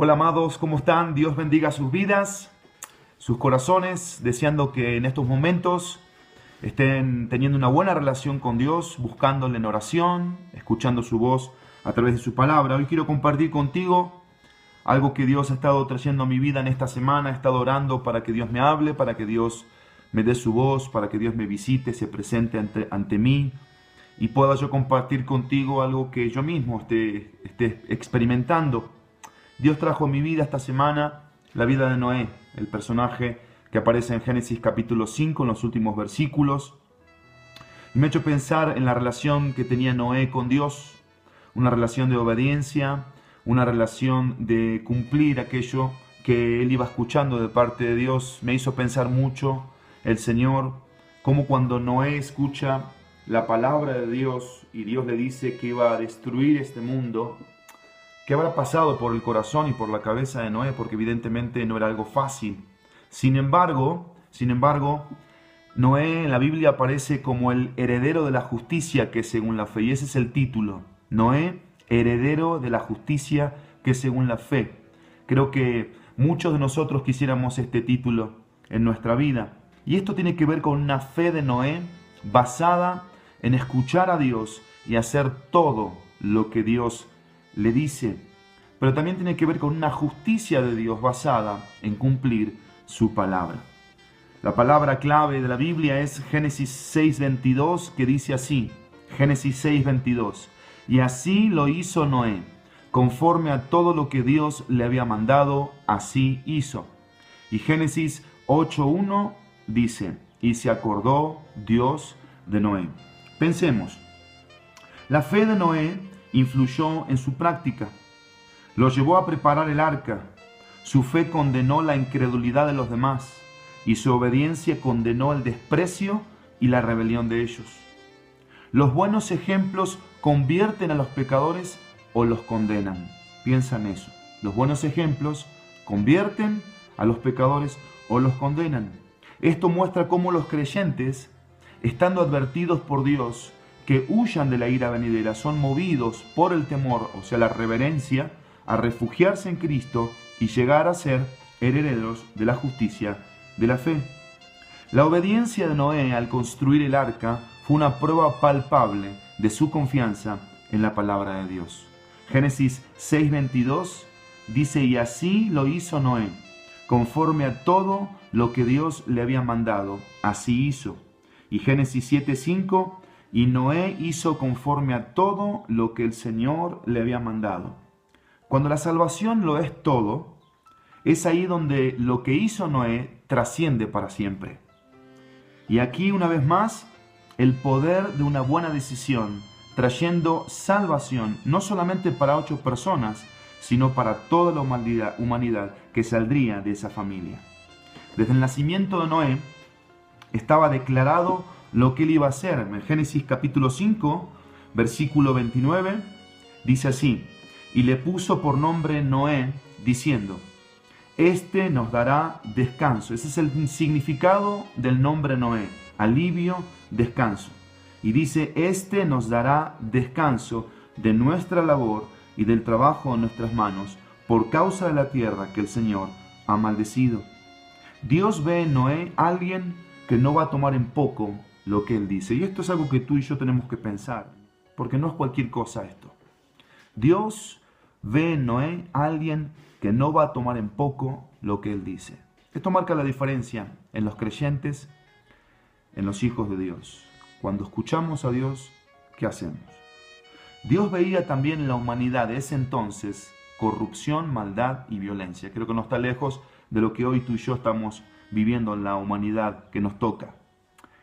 Hola amados, ¿cómo están? Dios bendiga sus vidas, sus corazones, deseando que en estos momentos estén teniendo una buena relación con Dios, buscándole en oración, escuchando su voz a través de su palabra. Hoy quiero compartir contigo algo que Dios ha estado trayendo a mi vida en esta semana. He estado orando para que Dios me hable, para que Dios me dé su voz, para que Dios me visite, se presente ante mí y pueda yo compartir contigo algo que yo mismo esté experimentando. Dios trajo a mi vida esta semana la vida de Noé, el personaje que aparece en Génesis capítulo 5 en los últimos versículos. Y me ha hecho pensar en la relación que tenía Noé con Dios, una relación de obediencia, una relación de cumplir aquello que él iba escuchando de parte de Dios. Me hizo pensar mucho el Señor, cómo cuando Noé escucha la palabra de Dios y Dios le dice que iba a destruir este mundo, ¿qué habrá pasado por el corazón y por la cabeza de Noé? Porque evidentemente no era algo fácil. Sin embargo, Noé en la Biblia aparece como el heredero de la justicia que según la fe, y ese es el título. Noé, heredero de la justicia que según la fe. Creo que muchos de nosotros quisiéramos este título en nuestra vida. Y esto tiene que ver con una fe de Noé basada en escuchar a Dios y hacer todo lo que Dios le dice, pero también tiene que ver con una justicia de Dios basada en cumplir su palabra. La palabra clave de la Biblia es Génesis 6:22, que dice así, Génesis 6:22, y así lo hizo Noé, conforme a todo lo que Dios le había mandado, así hizo. Y Génesis 8:1 dice, y se acordó Dios de Noé. Pensemos, la fe de Noé influyó en su práctica, lo llevó a preparar el arca, su fe condenó la incredulidad de los demás y su obediencia condenó el desprecio y la rebelión de ellos. Los buenos ejemplos convierten a los pecadores o los condenan. Piensa en eso. Los buenos ejemplos convierten a los pecadores o los condenan. Esto muestra cómo los creyentes, estando advertidos por Dios que huyan de la ira venidera, son movidos por el temor, o sea, la reverencia, a refugiarse en Cristo y llegar a ser herederos de la justicia de la fe. La obediencia de Noé al construir el arca fue una prueba palpable de su confianza en la palabra de Dios. Génesis 6:22 dice, y así lo hizo Noé, conforme a todo lo que Dios le había mandado, así hizo. Y Génesis 7:5, y Noé hizo conforme a todo lo que el Señor le había mandado. Cuando la salvación lo es todo, es ahí donde lo que hizo Noé trasciende para siempre. Y aquí, una vez más, el poder de una buena decisión, trayendo salvación, no solamente para 8 personas, sino para toda la humanidad que saldría de esa familia. Desde el nacimiento de Noé, estaba declarado lo que él iba a hacer. En Génesis capítulo 5, versículo 29, dice así, y le puso por nombre Noé, diciendo, este nos dará descanso. Ese es el significado del nombre Noé, alivio, descanso. Y dice, este nos dará descanso de nuestra labor y del trabajo de nuestras manos, por causa de la tierra que el Señor ha maldecido. Dios ve en Noé alguien que no va a tomar en poco lo que él dice. Y esto es algo que tú y yo tenemos que pensar, porque no es cualquier cosa esto. Dios ve en Noé a alguien que no va a tomar en poco lo que él dice. Esto marca la diferencia en los creyentes, en los hijos de Dios. Cuando escuchamos a Dios, ¿qué hacemos? Dios veía también en la humanidad de ese entonces corrupción, maldad y violencia. Creo que no está lejos de lo que hoy tú y yo estamos viviendo en la humanidad que nos toca.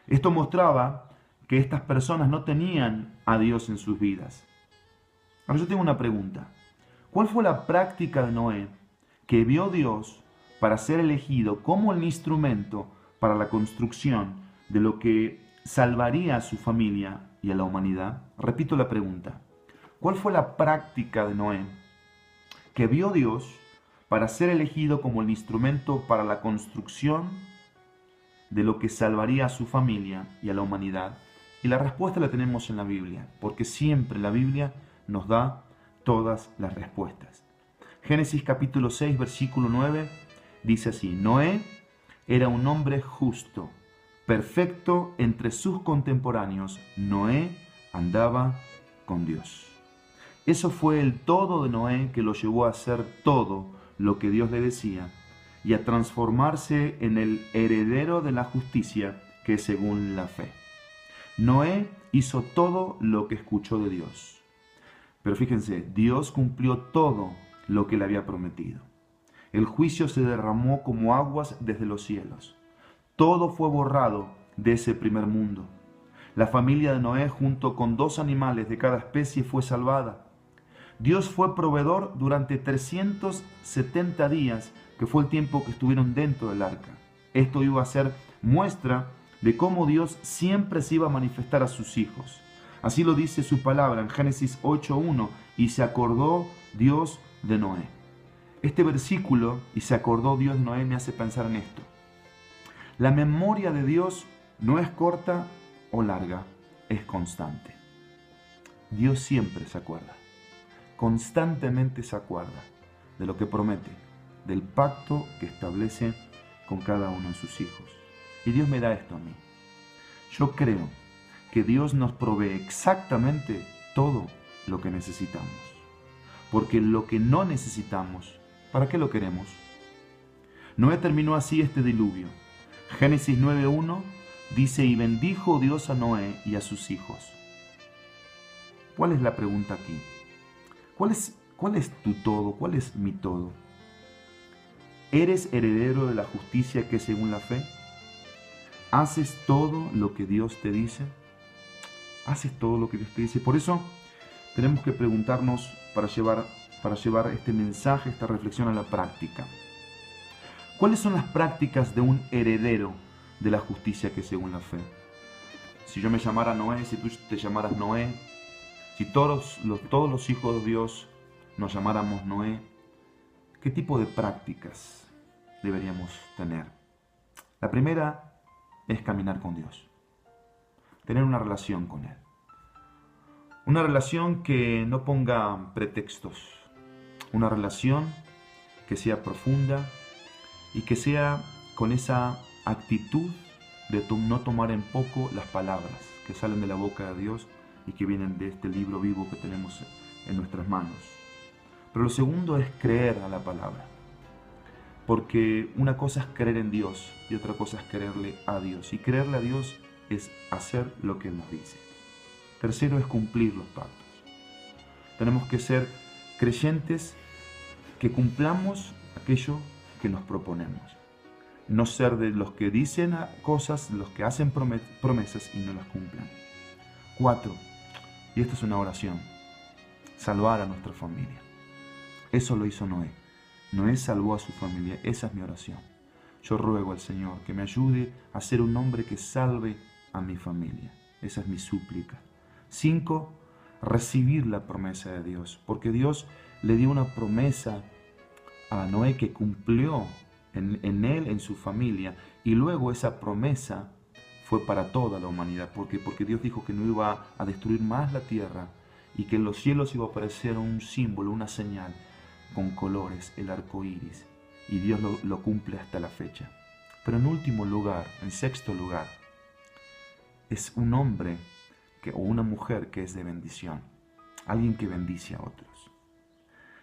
Esto mostraba que estas personas no tenían a Dios en sus vidas. Ahora yo tengo una pregunta. ¿Cuál fue la práctica de Noé que vio Dios para ser elegido como el instrumento para la construcción de lo que salvaría a su familia y a la humanidad? Repito la pregunta. ¿Cuál fue la práctica de Noé que vio Dios para ser elegido como el instrumento para la construcción de lo que salvaría a su familia y a la humanidad? Y la respuesta la tenemos en la Biblia, porque siempre la Biblia nos da todas las respuestas. Génesis capítulo 6, versículo 9, dice así: Noé era un hombre justo, perfecto entre sus contemporáneos. Noé andaba con Dios. Eso fue el todo de Noé que lo llevó a hacer todo lo que Dios le decía y a transformarse en el heredero de la justicia que es según la fe. Noé hizo todo lo que escuchó de Dios. Pero fíjense, Dios cumplió todo lo que le había prometido. El juicio se derramó como aguas desde los cielos. Todo fue borrado de ese primer mundo. La familia de Noé, junto con 2 animales de cada especie, fue salvada. Dios fue proveedor durante 370 días, que fue el tiempo que estuvieron dentro del arca. Esto iba a ser muestra de cómo Dios siempre se iba a manifestar a sus hijos. Así lo dice su palabra en Génesis 8:1, y se acordó Dios de Noé. Este versículo, y se acordó Dios de Noé, me hace pensar en esto. La memoria de Dios no es corta o larga, es constante. Dios siempre se acuerda, constantemente se acuerda de lo que promete, del pacto que establece con cada uno de sus hijos. Y Dios me da esto a mí. Yo creo que Dios nos provee exactamente todo lo que necesitamos. Porque lo que no necesitamos, ¿para qué lo queremos? Noé terminó así este diluvio. Génesis 9:1 dice: y bendijo Dios a Noé y a sus hijos. ¿Cuál es la pregunta aquí? ¿Cuál es tu todo? ¿Cuál es mi todo? ¿Eres heredero de la justicia que es según la fe? ¿Haces todo lo que Dios te dice? ¿Haces todo lo que Dios te dice? Por eso tenemos que preguntarnos para llevar este mensaje, esta reflexión a la práctica. ¿Cuáles son las prácticas de un heredero de la justicia que es según la fe? Si yo me llamara Noé, si tú te llamaras Noé, si todos los hijos de Dios nos llamáramos Noé, ¿qué tipo de prácticas deberíamos tener? La primera es caminar con Dios, tener una relación con Él. Una relación que no ponga pretextos, una relación que sea profunda y que sea con esa actitud de no tomar en poco las palabras que salen de la boca de Dios y que vienen de este libro vivo que tenemos en nuestras manos. Pero lo segundo es creer a la palabra, porque una cosa es creer en Dios y otra cosa es creerle a Dios, y creerle a Dios es hacer lo que Él nos dice. Tercero es cumplir los pactos. Tenemos que ser creyentes que cumplamos aquello que nos proponemos. No ser de los que dicen cosas, los que hacen promesas y no las cumplan. 4, y esta es una oración: salvar a nuestra familia. Eso lo hizo Noé. Noé salvó a su familia. Esa es mi oración. Yo ruego al Señor que me ayude a ser un hombre que salve a mi familia. Esa es mi súplica. 5, recibir la promesa de Dios, porque Dios le dio una promesa a Noé que cumplió en él, en su familia, y luego esa promesa fue para toda la humanidad, porque Dios dijo que no iba a destruir más la tierra y que en los cielos iba a aparecer un símbolo, una señal con colores, el arco iris, y Dios lo cumple hasta la fecha. Pero en último lugar, en sexto lugar, es un hombre o una mujer que es de bendición, alguien que bendice a otros.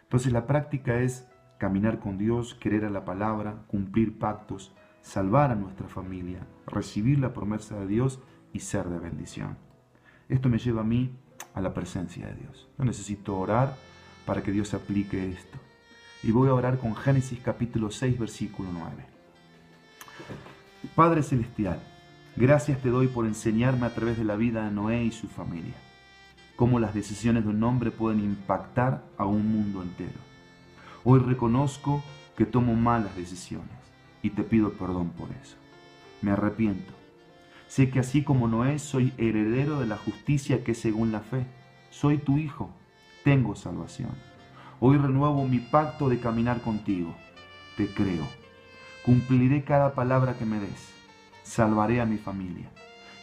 Entonces la práctica es caminar con Dios, querer a la palabra, cumplir pactos, salvar a nuestra familia, recibir la promesa de Dios y ser de bendición. Esto me lleva a mí a la presencia de Dios. Yo necesito orar para que Dios aplique esto. Y voy a orar con Génesis capítulo 6, versículo 9. Padre Celestial, gracias te doy por enseñarme a través de la vida de Noé y su familia, cómo las decisiones de un hombre pueden impactar a un mundo entero. Hoy reconozco que tomo malas decisiones y te pido perdón por eso. Me arrepiento. Sé que así como Noé soy heredero de la justicia que es según la fe. Soy tu hijo, tengo salvación. Hoy renuevo mi pacto de caminar contigo. Te creo. Cumpliré cada palabra que me des. Salvaré a mi familia.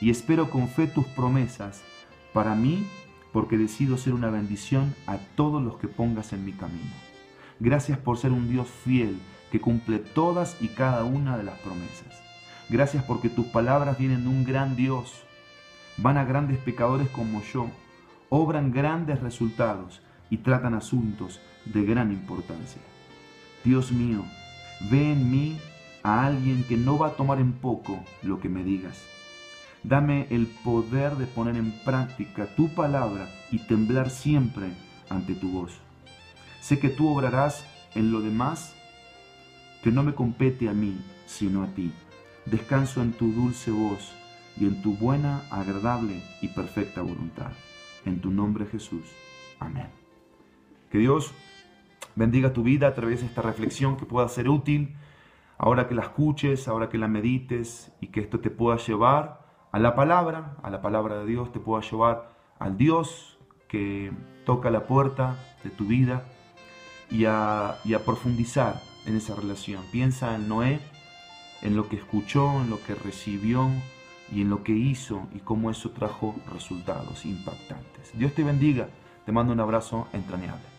Y espero con fe tus promesas para mí, porque decido ser una bendición a todos los que pongas en mi camino. Gracias por ser un Dios fiel que cumple todas y cada una de las promesas. Gracias porque tus palabras vienen de un gran Dios. Van a grandes pecadores como yo, obran grandes resultados y tratan asuntos de gran importancia. Dios mío, ve en mí a alguien que no va a tomar en poco lo que me digas. Dame el poder de poner en práctica tu palabra y temblar siempre ante tu voz. Sé que tú obrarás en lo demás que no me compete a mí, sino a ti. Descanso en tu dulce voz y en tu buena, agradable y perfecta voluntad. En tu nombre, Jesús. Amén. Que Dios bendiga tu vida a través de esta reflexión, que pueda ser útil ahora que la escuches, ahora que la medites, y que esto te pueda llevar a la palabra de Dios, te pueda llevar al Dios que toca la puerta de tu vida y a profundizar en esa relación. Piensa en Noé, en lo que escuchó, en lo que recibió y en lo que hizo y cómo eso trajo resultados impactantes. Dios te bendiga, te mando un abrazo entrañable.